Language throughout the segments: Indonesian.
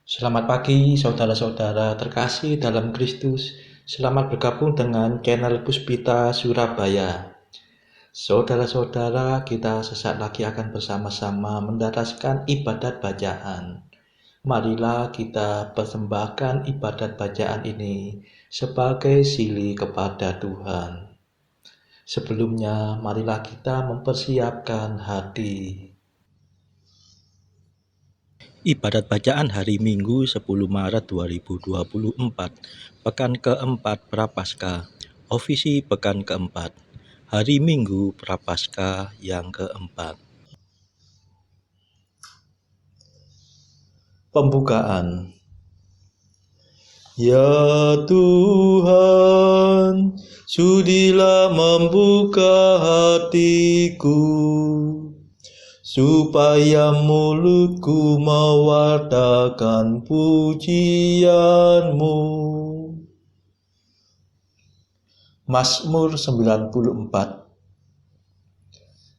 Selamat pagi saudara-saudara terkasih dalam Kristus. Selamat bergabung dengan channel Puspita Surabaya. Saudara-saudara, kita sesaat lagi akan bersama-sama mendaraskan ibadat bacaan. Marilah kita persembahkan ibadat bacaan ini sebagai sili kepada Tuhan. Sebelumnya, marilah kita mempersiapkan hati. Ibadat bacaan hari Minggu 10 Maret 2024, Pekan keempat Prapaskah, Ofisi Pekan keempat, Hari Minggu Prapaskah yang keempat. Pembukaan. Ya Tuhan, sudilah membuka hatiku, supaya mulutku mewartakan pujian-Mu. Mazmur 94.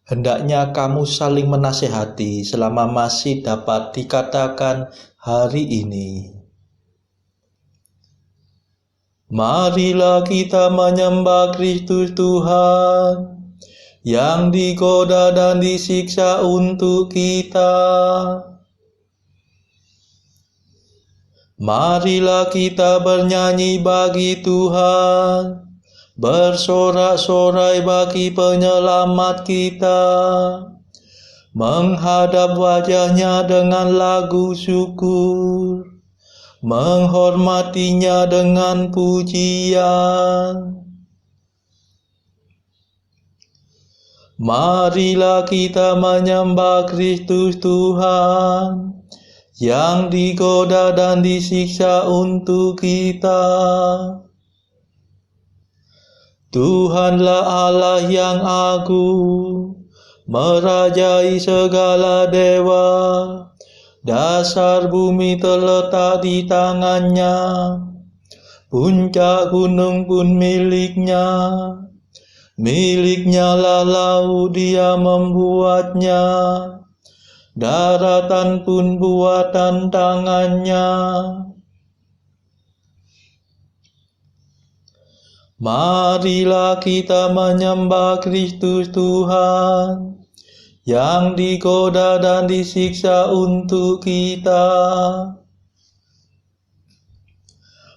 Hendaknya kamu saling menasihati selama masih dapat dikatakan hari ini. Marilah kita menyembah Kristus Tuhan, yang digoda dan disiksa untuk kita. Marilah kita bernyanyi bagi Tuhan, bersorak-sorai bagi penyelamat kita, menghadap wajahnya dengan lagu syukur, menghormatinya dengan pujian. Marilah kita menyembah Kristus Tuhan, yang digoda dan disiksa untuk kita. Tuhanlah Allah yang agung, merajai segala dewa. Dasar bumi terletak di tangannya, puncak gunung pun miliknya. Miliknya lah laut, dia membuatnya, daratan pun buatan tangannya. Marilah kita menyembah Kristus Tuhan, yang digoda dan disiksa untuk kita.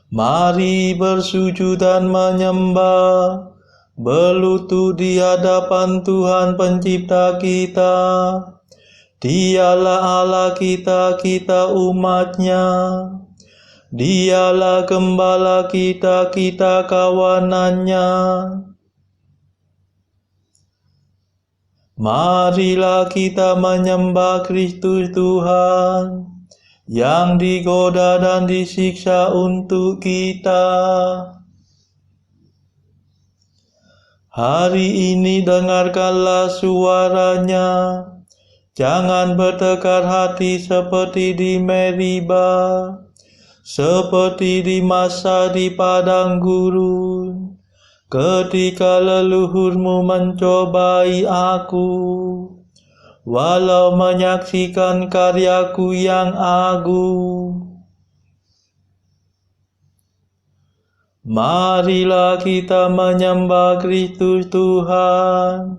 Mari bersujud dan menyembah, berlutut di hadapan Tuhan pencipta kita. Dialah Allah kita, kita umatnya. Dialah gembala kita, kita kawanannya. Marilah kita menyembah Kristus Tuhan, yang digoda dan disiksa untuk kita. Hari ini dengarkanlah suaranya, jangan bertekar hati seperti di Meriba, seperti di masa di padang gurun, ketika leluhurmu mencobai aku, walau menyaksikan karyaku yang agung. Marilah kita menyembah Kristus Tuhan,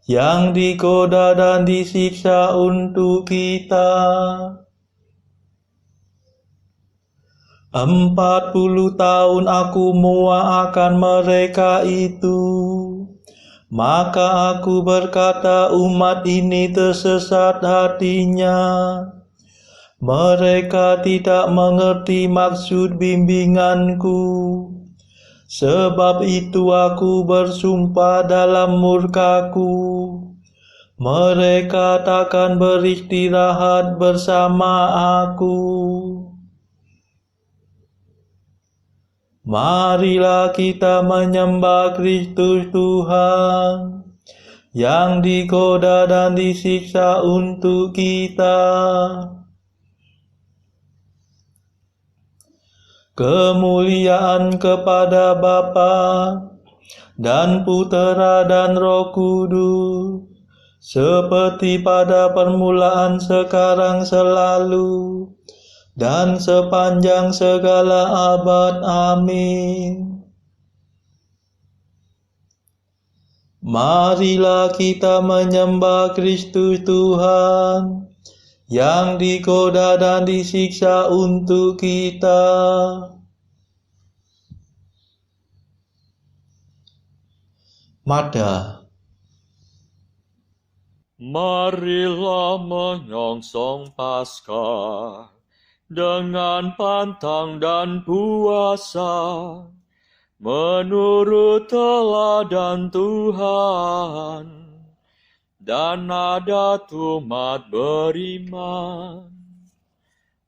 yang digoda dan disiksa untuk kita. 40 tahun aku muak akan mereka itu. Maka aku berkata, umat ini tersesat hatinya. Mereka tidak mengerti maksud bimbinganku. Sebab itu aku bersumpah dalam murkaku, mereka takkan beristirahat bersama aku. Marilah kita menyembah Kristus Tuhan, yang digoda dan disiksa untuk kita. Kemuliaan kepada Bapa dan Putera dan Roh Kudus, seperti pada permulaan, sekarang, selalu, dan sepanjang segala abad. Amin. Marilah kita menyembah Kristus Tuhan, yang digoda dan disiksa untuk kita. Mada. Marilah menyongsong Paskah dengan pantang dan puasa, menurut teladan Tuhan dan adat umat beriman,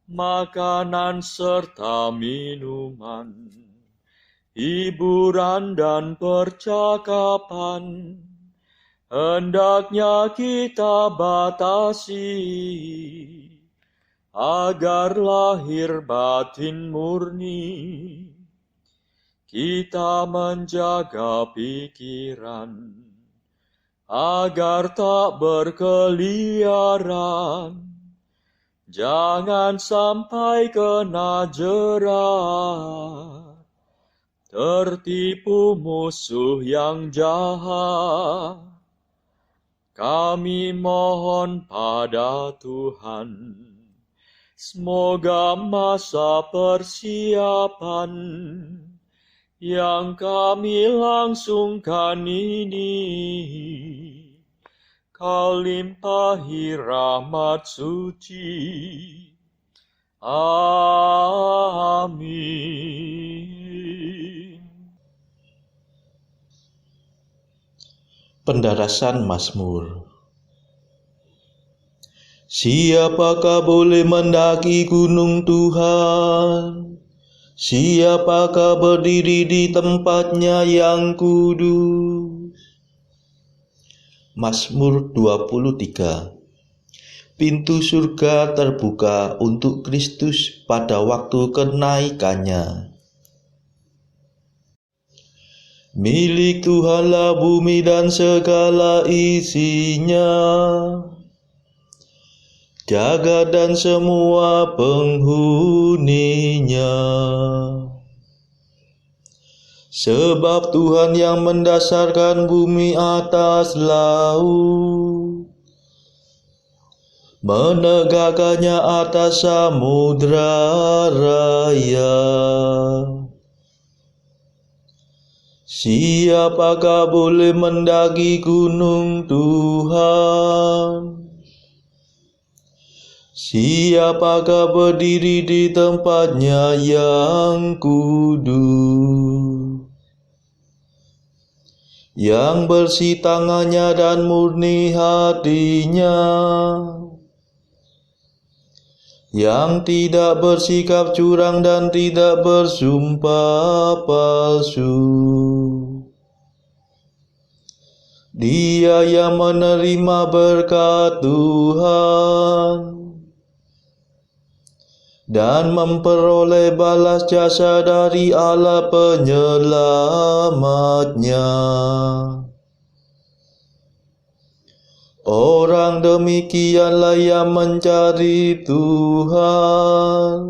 makanan serta minuman, hiburan dan percakapan, hendaknya kita batasi, agar lahir batin murni. Kita menjaga pikiran, agar tak berkeliaran, jangan sampai kena jerat, tertipu musuh yang jahat. Kami mohon pada Tuhan, semoga masa persiapan yang kami langsungkan ini, Kau limpahi rahmat suci. Amin. Pendarasan Mazmur. Siapakah boleh mendaki gunung Tuhan? Siapakah berdiri di tempatnya yang kudus? Mazmur 23. Pintu surga terbuka untuk Kristus pada waktu kenaikannya. Milik Tuhanlah bumi dan segala isinya, jagat dan semua penghuninya. Sebab Tuhan yang mendasarkan bumi atas laut, menegakkannya atas samudra raya. Siapakah boleh mendaki gunung Tuhan? Siapakah berdiri di tempatnya yang kudus? Yang bersih tangannya dan murni hatinya, yang tidak bersikap curang dan tidak bersumpah palsu. Dia yang menerima berkat Tuhan dan memperoleh balas jasa dari Allah penyelamatnya. Orang demikianlah yang mencari Tuhan,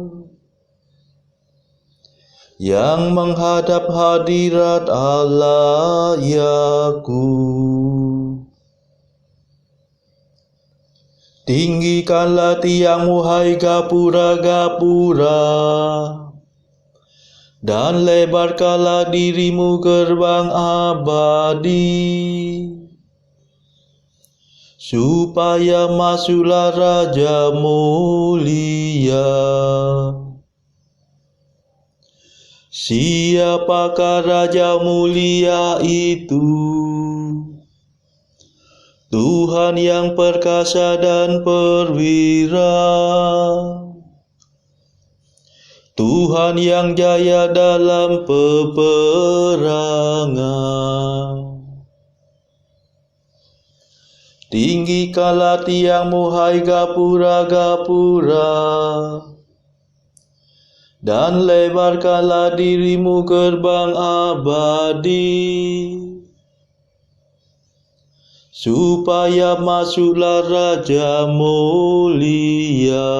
yang menghadap hadirat Allah Yakub. Tinggikanlah tiangmu, hai gapura-gapura, dan lebarkanlah dirimu gerbang abadi, supaya masuklah Raja mulia. Siapakah Raja mulia itu? Tuhan yang perkasa dan perwira, Tuhan yang jaya dalam peperangan. Tinggikanlah tiangmu, hai gapura-gapura, dan lebarkanlah dirimu gerbang abadi, supaya masuklah Raja mulia.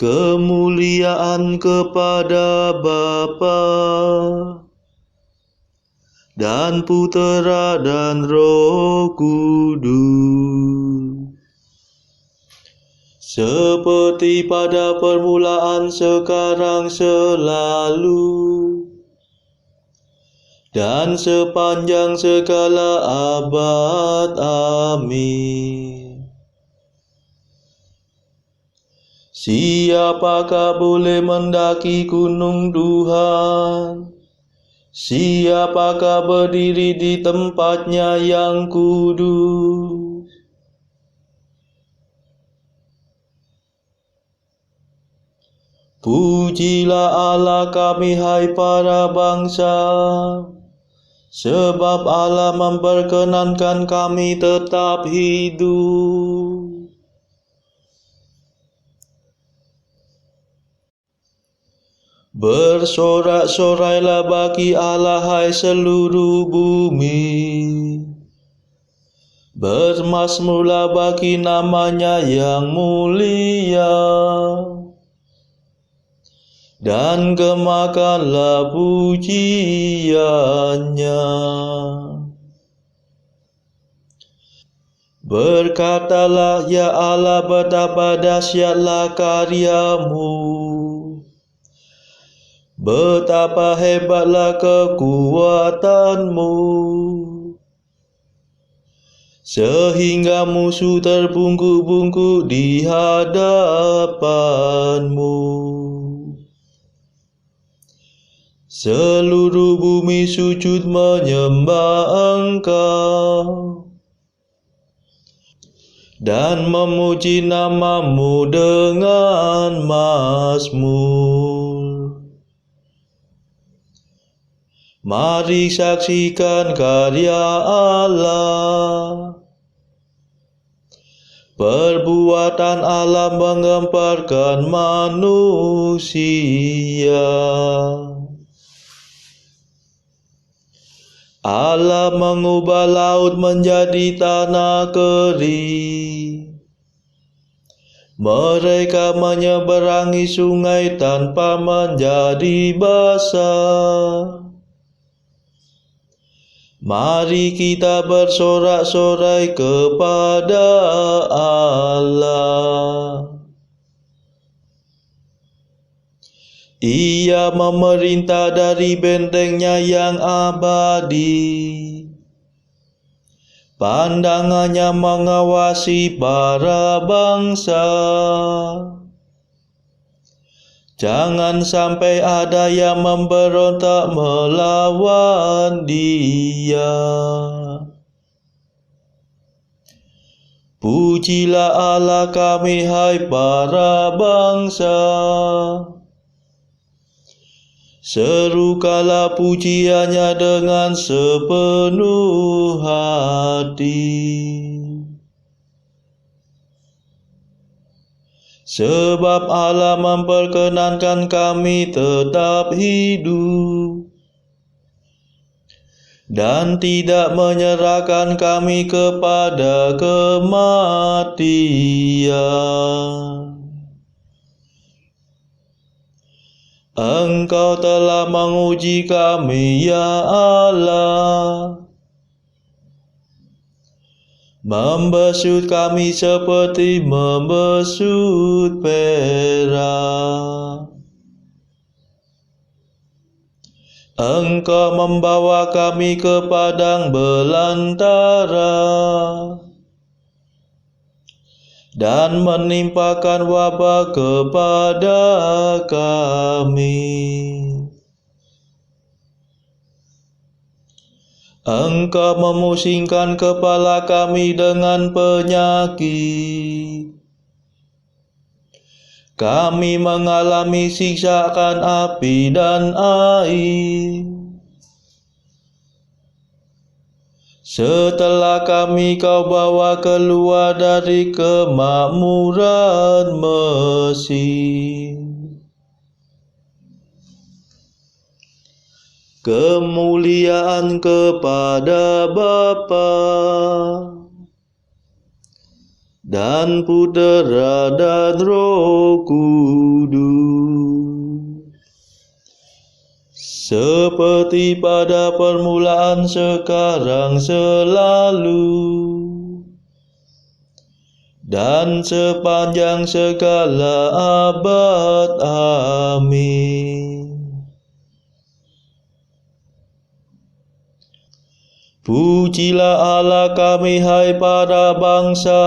Kemuliaan kepada Bapa dan Putera dan Roh Kudus, seperti pada permulaan, sekarang, selalu, dan sepanjang segala abad. Amin. Siapakah boleh mendaki gunung Tuhan? Siapakah berdiri di tempatnya yang kudus? Pujilah Allah kami, hai para bangsa, sebab Allah memperkenankan kami tetap hidup. Bersorak-sorailah bagi Allah, hai seluruh bumi. Bermazmurlah bagi namanya yang mulia. Dan gemakanlah pujiannya. Berkatalah, ya Allah, betapa dahsyatlah karyamu. Betapa hebatlah kekuatanmu, sehingga musuh terbungkuk-bungkuk di hadapanmu. Seluruh bumi sujud menyembah Engkau dan memuji namamu dengan mazmur. Mari saksikan karya Allah. Perbuatan Allah menggemparkan manusia. Allah mengubah laut menjadi tanah kering. Mereka menyeberangi sungai tanpa menjadi basah. Mari kita bersorak-sorai kepada Allah. Ia memerintah dari bentengnya yang abadi. Pandangannya mengawasi para bangsa. Jangan sampai ada yang memberontak melawan Dia. Pujilah Allah kami, hai para bangsa. Serukanlah pujiannya dengan sepenuh hati. Sebab Allah memperkenankan kami tetap hidup dan tidak menyerahkan kami kepada kematian. Engkau telah menguji kami, ya Allah, membesut kami seperti membesut perak. Engkau membawa kami ke padang belantara dan menimpakan wabah kepada kami. Engkau memusingkan kepala kami dengan penyakit. Kami mengalami siksaan api dan air. Setelah kami Kau bawa keluar dari kemakmuran Mesir. Kemuliaan kepada Bapa dan Putera dan Roh Kudus, seperti pada permulaan, sekarang, selalu, dan sepanjang segala abad. Amin. Pujilah Allah kami, hai para bangsa,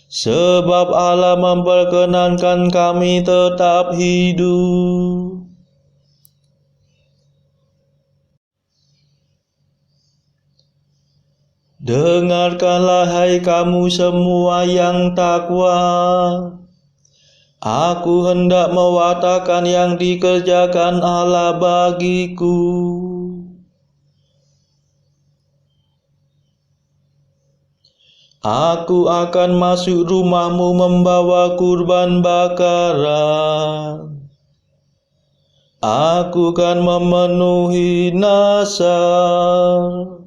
sebab Allah memperkenankan kami tetap hidup. Dengarkanlah, hai kamu semua yang takwa, aku hendak mewartakan yang dikerjakan Allah bagiku. Aku akan masuk rumahmu membawa kurban bakaran. Aku akan memenuhi nazar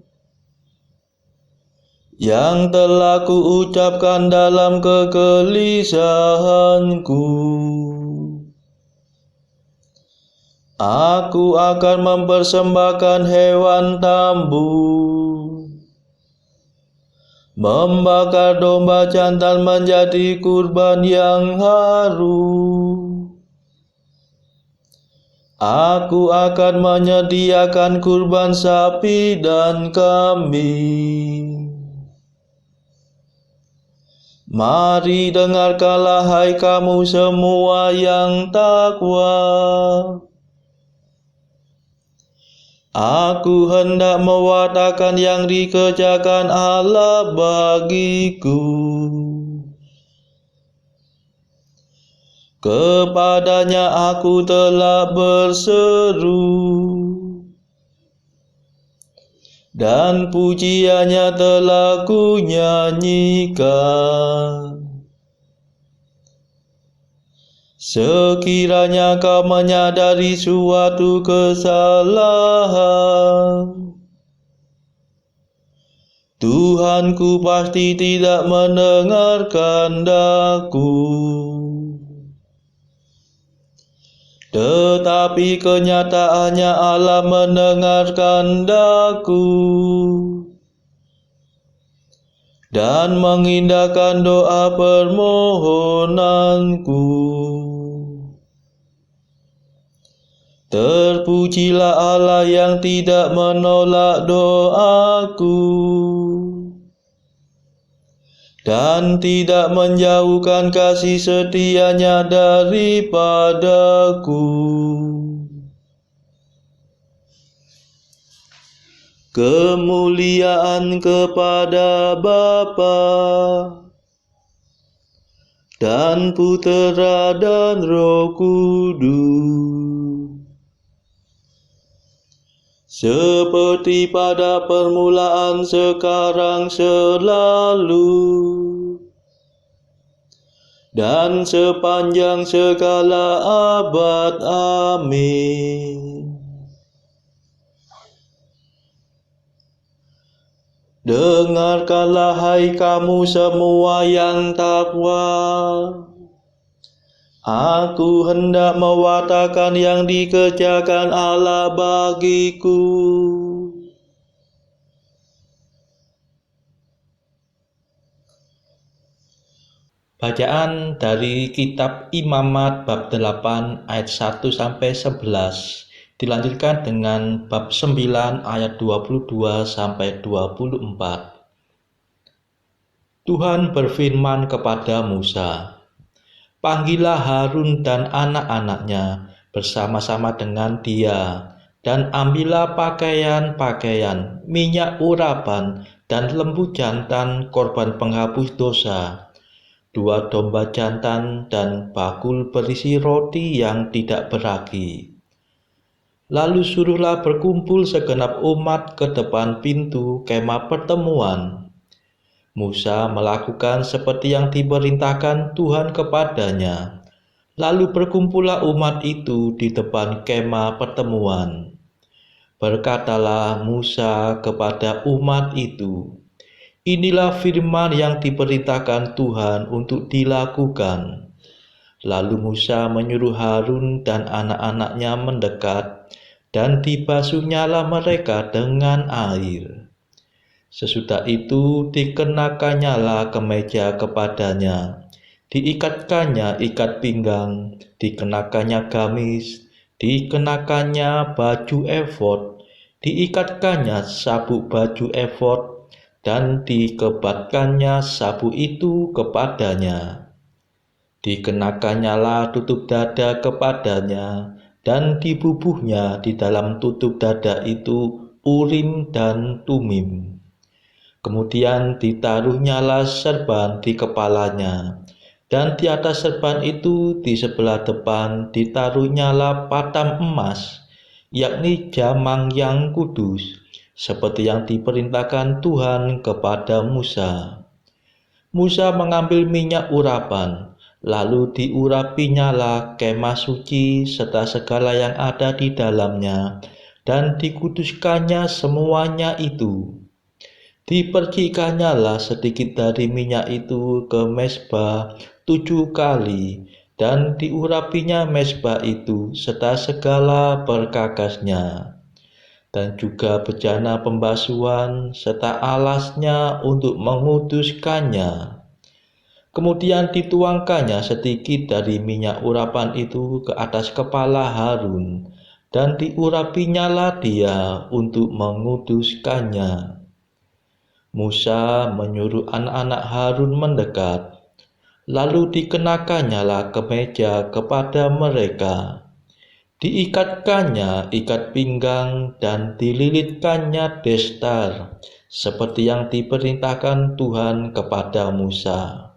yang telah kuucapkan dalam kegelisahanku. Aku akan mempersembahkan hewan tambu, membakar domba jantan menjadi kurban yang harum. Aku akan menyediakan kurban sapi dan kambing. Mari dengarkanlah, hai kamu semua yang takwa. Aku hendak mewartakan yang dikerjakan Allah bagiku. Kepadanya aku telah berseru, dan pujiannya telah kunyanyikan. Sekiranya kau menyadari suatu kesalahan, Tuhanku pasti tidak mendengarkan daku. Tetapi kenyataannya Allah mendengarkan daku dan mengindahkan doa permohonanku. Terpujilah Allah yang tidak menolak doaku dan tidak menjauhkan kasih setia-Nya daripadaku. Kemuliaan kepada Bapa dan Putera dan Roh Kudus, seperti pada permulaan, sekarang, selalu, dan sepanjang segala abad. Amin. Dengarkanlah, hai kamu semua yang takwa, aku hendak mewartakan yang dikerjakan Allah bagiku. Bacaan dari kitab Imamat bab 8 ayat 1-11 dilanjutkan dengan bab 9 ayat 22-24. Tuhan berfirman kepada Musa, "Panggillah Harun dan anak-anaknya bersama-sama dengan dia, dan ambillah pakaian-pakaian, minyak urapan, dan lembu jantan korban penghapus dosa, 2 domba jantan, dan bakul berisi roti yang tidak beragi. Lalu suruhlah berkumpul segenap umat ke depan pintu kemah pertemuan." Musa melakukan seperti yang diperintahkan Tuhan kepadanya. Lalu berkumpullah umat itu di depan kemah pertemuan. Berkatalah Musa kepada umat itu, Inilah firman yang diperintahkan Tuhan untuk dilakukan. Lalu Musa menyuruh Harun dan anak-anaknya mendekat, dan dibasuhnyalah mereka dengan air. Sesudah itu dikenakannya kemeja kepadanya, diikatkannya ikat pinggang, dikenakannya gamis, dikenakannya baju efod, diikatkannya sabuk baju efod, dan dikebatkannya sabuk itu kepadanya. Dikenakannya tutup dada kepadanya, dan dibubuhnya di dalam tutup dada itu Urim dan Tumim. Kemudian ditaruhnyalah serban di kepalanya, dan di atas serban itu di sebelah depan ditaruhnyalah patam emas, yakni jamang yang kudus, seperti yang diperintahkan Tuhan kepada Musa. Musa mengambil minyak urapan, lalu diurapinya kemah suci serta segala yang ada di dalamnya, dan dikuduskannya semuanya itu. Dipercikannya sedikit dari minyak itu ke mezbah 7 kali, dan diurapinya mezbah itu serta segala perkakasnya, dan juga bejana pembasuhan serta alasnya untuk menguduskannya. Kemudian dituangkannya sedikit dari minyak urapan itu ke atas kepala Harun, dan diurapinya dia untuk menguduskannya. Musa menyuruh anak-anak Harun mendekat, lalu dikenakannya kemeja kepada mereka. Diikatkannya ikat pinggang dan dililitkannya destar, seperti yang diperintahkan Tuhan kepada Musa.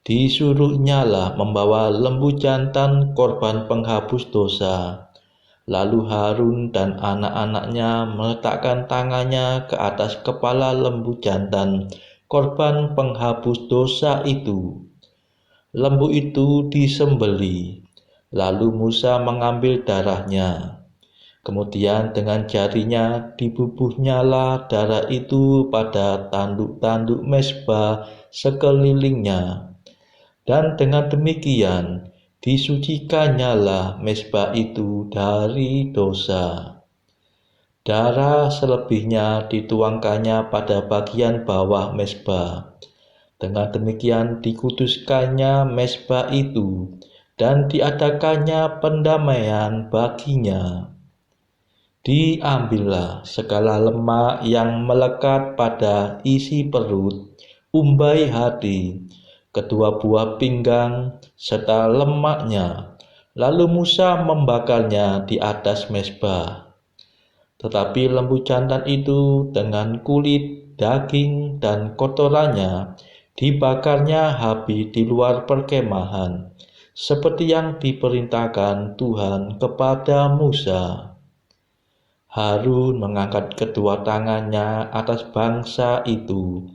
Disuruhnya membawa lembu jantan korban penghapus dosa. Lalu Harun dan anak-anaknya meletakkan tangannya ke atas kepala lembu jantan korban penghapus dosa itu. Lembu itu disembelih. Lalu Musa mengambil darahnya. Kemudian dengan jarinya dibubuhnyalah darah itu pada tanduk-tanduk mezbah sekelilingnya. Dan dengan demikian disucikannya mezbah itu dari dosa. Darah selebihnya dituangkannya pada bagian bawah mezbah. Dengan demikian dikuduskannya mezbah itu, dan diadakannya pendamaian baginya. Diambillah segala lemak yang melekat pada isi perut, umbai hati, kedua buah pinggang, serta lemaknya. Lalu Musa membakarnya di atas mezbah. Tetapi lembu jantan itu dengan kulit, daging, dan kotorannya dibakarnya habis di luar perkemahan, seperti yang diperintahkan Tuhan kepada Musa. Harun mengangkat kedua tangannya atas bangsa itu,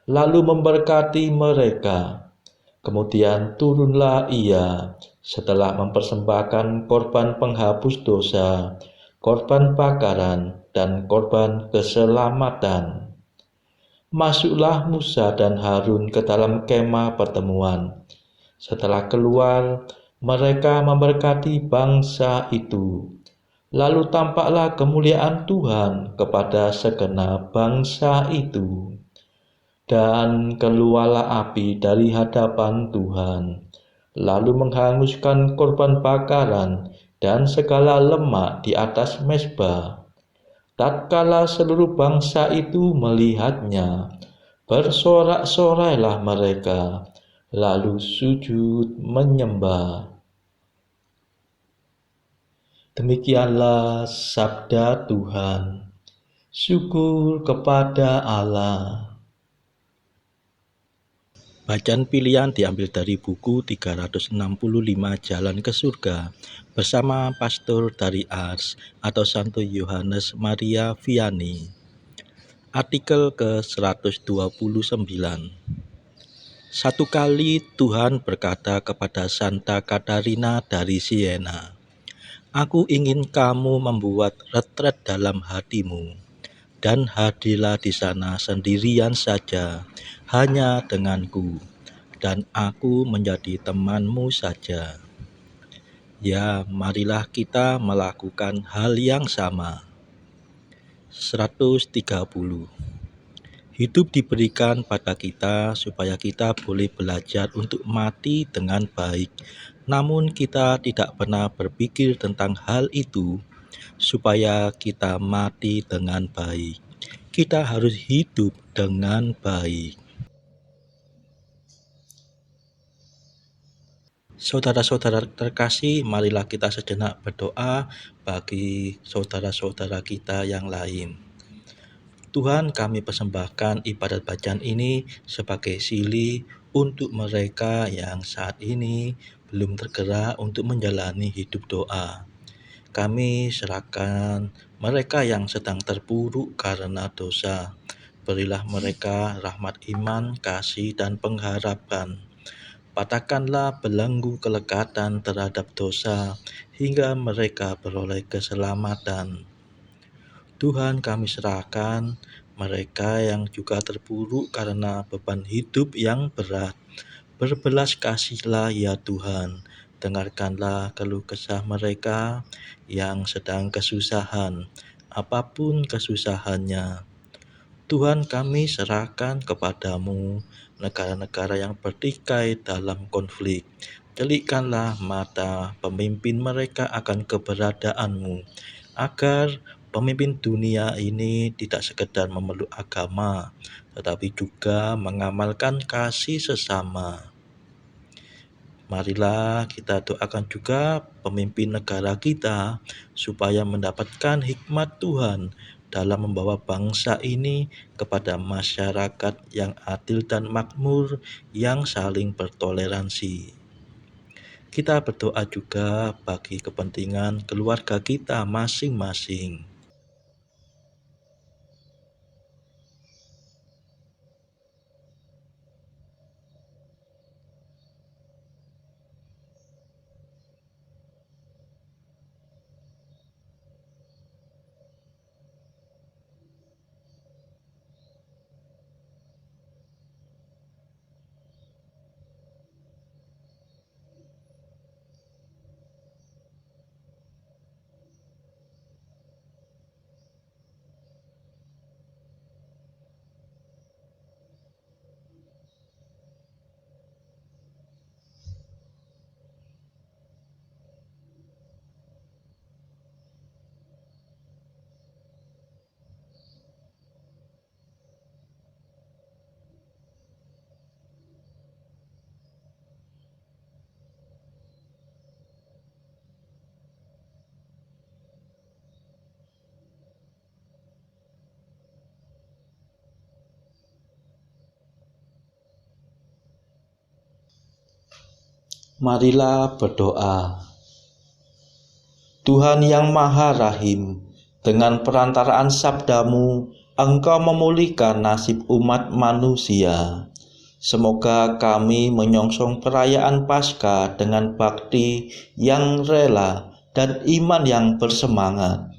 lalu memberkati mereka. Kemudian turunlah ia setelah mempersembahkan korban penghapus dosa, korban bakaran, dan korban keselamatan. Masuklah Musa dan Harun ke dalam kemah pertemuan. Setelah keluar, mereka memberkati bangsa itu. Lalu tampaklah kemuliaan Tuhan kepada segenap bangsa itu. Dan keluarlah api dari hadapan Tuhan, lalu menghanguskan korban bakaran dan segala lemak di atas mezbah. Tatkala seluruh bangsa itu melihatnya, bersorak-sorailah mereka, lalu sujud menyembah. Demikianlah sabda Tuhan. Syukur kepada Allah. Bacaan pilihan diambil dari buku 365 Jalan ke Surga bersama pastor dari Ars atau Santo Yohanes Maria Vianney. Artikel ke-129. Satu kali Tuhan berkata kepada Santa Katarina dari Siena, "Aku ingin kamu membuat retret dalam hatimu dan hadirlah di sana sendirian saja, hanya denganku, dan aku menjadi temanmu saja. Ya, marilah kita melakukan hal yang sama. 130. Hidup diberikan pada kita supaya kita boleh belajar untuk mati dengan baik. Namun kita tidak pernah berpikir tentang hal itu supaya kita mati dengan baik. Kita harus hidup dengan baik. Saudara-saudara terkasih, marilah kita sejenak berdoa bagi saudara-saudara kita yang lain. Tuhan, kami persembahkan ibadat bacaan ini sebagai silih untuk mereka yang saat ini belum tergerak untuk menjalani hidup doa. Kami serahkan mereka yang sedang terpuruk karena dosa. Berilah mereka rahmat iman, kasih, dan pengharapan. Patahkanlah belenggu kelekatan terhadap dosa hingga mereka beroleh keselamatan. Tuhan, kami serahkan mereka yang juga terpuruk karena beban hidup yang berat. Berbelas kasihlah ya Tuhan, dengarkanlah keluh kesah mereka yang sedang kesusahan, apapun kesusahannya. Tuhan, kami serahkan kepadamu negara-negara yang bertikai dalam konflik. Celikkanlah mata pemimpin mereka akan keberadaanmu, agar pemimpin dunia ini tidak sekedar memeluk agama, tetapi juga mengamalkan kasih sesama. Marilah kita doakan juga pemimpin negara kita supaya mendapatkan hikmat Tuhan dalam membawa bangsa ini kepada masyarakat yang adil dan makmur yang saling bertoleransi. Kita berdoa juga bagi kepentingan keluarga kita masing-masing. Marilah berdoa. Tuhan yang Maha Rahim, dengan perantaraan sabdamu, Engkau memulihkan nasib umat manusia. Semoga kami menyongsong perayaan Paskah dengan bakti yang rela dan iman yang bersemangat.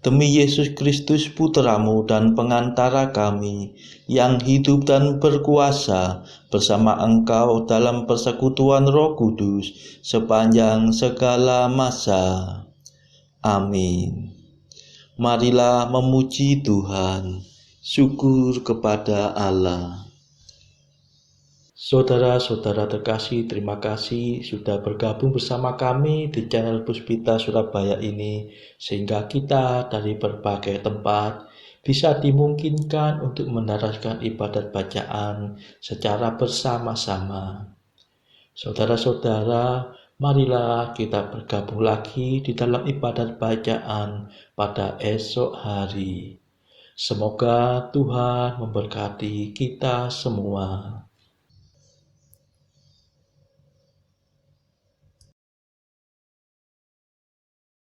Demi Yesus Kristus Putramu dan pengantara kami, yang hidup dan berkuasa bersama Engkau dalam persekutuan Roh Kudus sepanjang segala masa. Amin. Marilah memuji Tuhan. Syukur kepada Allah. Saudara-saudara terkasih, terima kasih sudah bergabung bersama kami di channel Puspita Surabaya ini, sehingga kita dari berbagai tempat bisa dimungkinkan untuk mendaraskan ibadat bacaan secara bersama-sama. Saudara-saudara, marilah kita bergabung lagi di dalam ibadat bacaan pada esok hari. Semoga Tuhan memberkati kita semua.